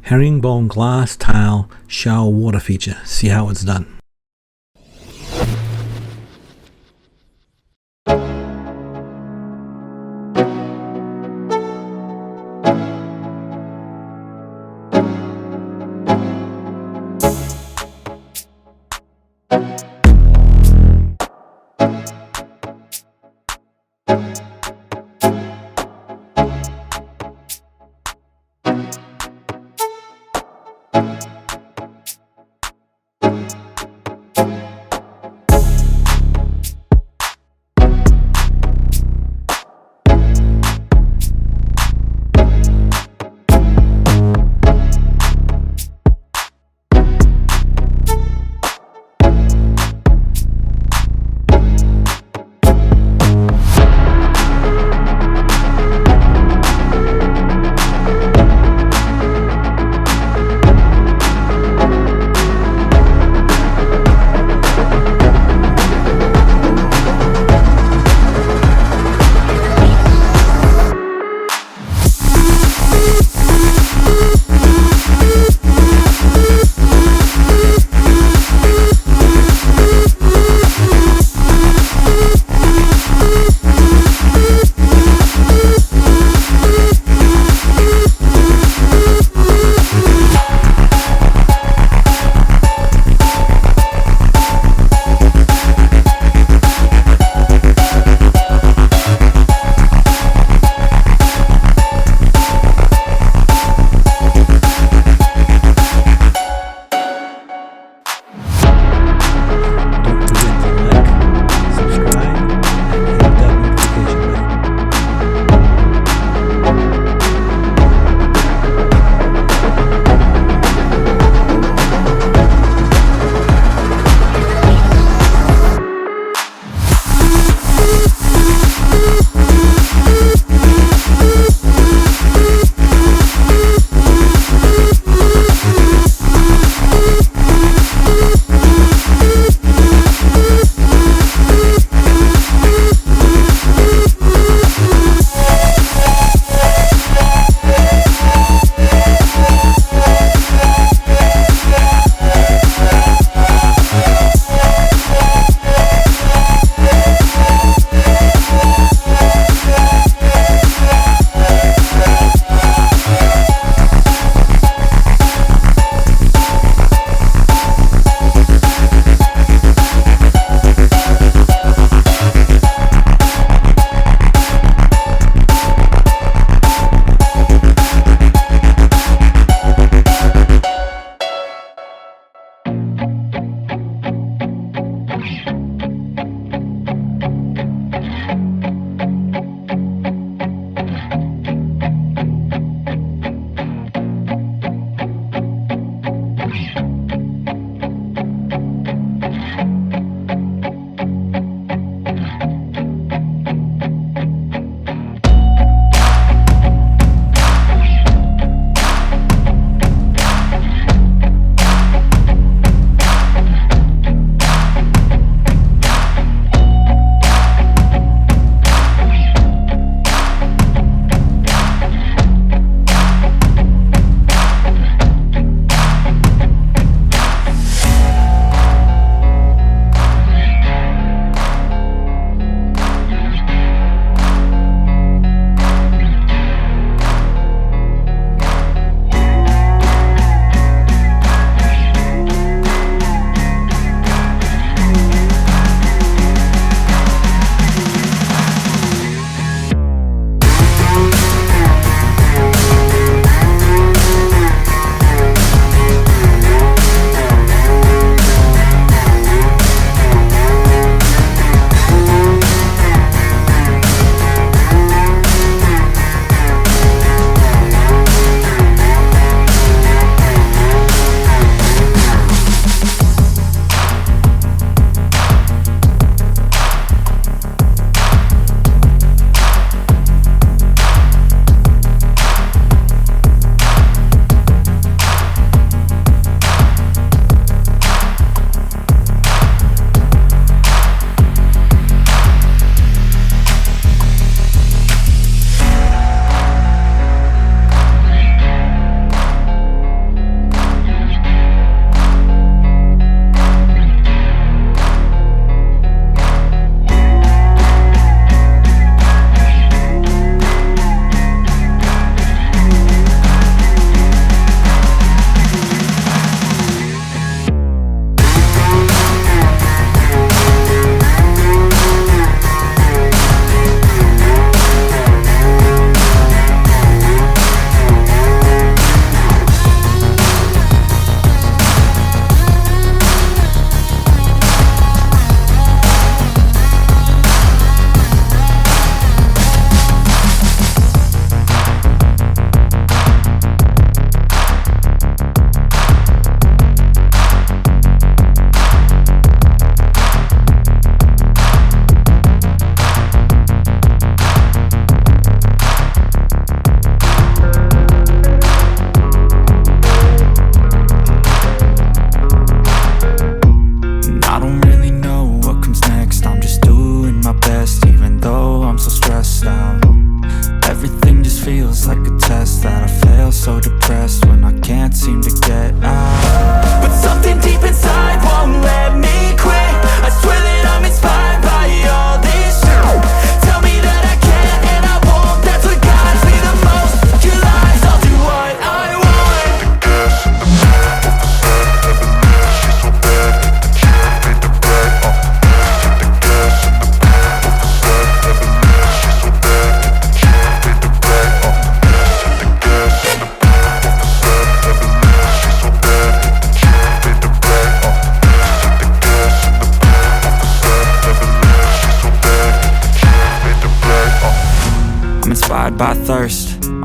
herringbone glass tile shower water feature. See how it's done.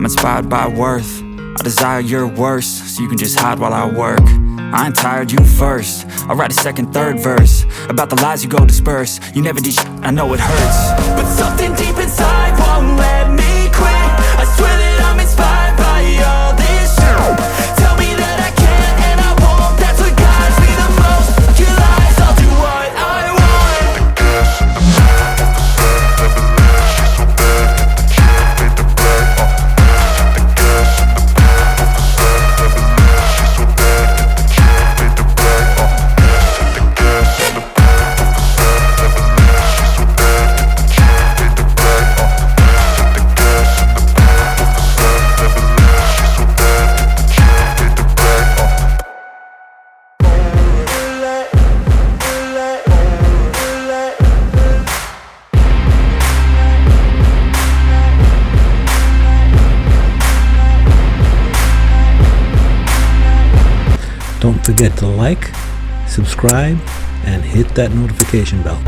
I'm inspired by worth. I desire your worst, so you can just hide while I work. I ain't tired, you first. I'll write a second, third verse about the lies you go disperse. You never did shit, I know it hurts, but something deep inside won't let me quit. I swear that I'm inspired by all this shit. Tell me that I can't and I won't. That's what guides me the most. Fuck your lies, I'll do what I want. The gas in the back of the sun, never leave. She's so bad that the chick made the black. The gas in the back of the sun, never leave. She's so bad that the chick made the black. The gas in the back of the sun, never leave. She's so bad that the chick made the black. The gas in the back of the sun, never leave. She's so bad that the chick made the black. Don't forget to like, subscribe, and hit that notification bell.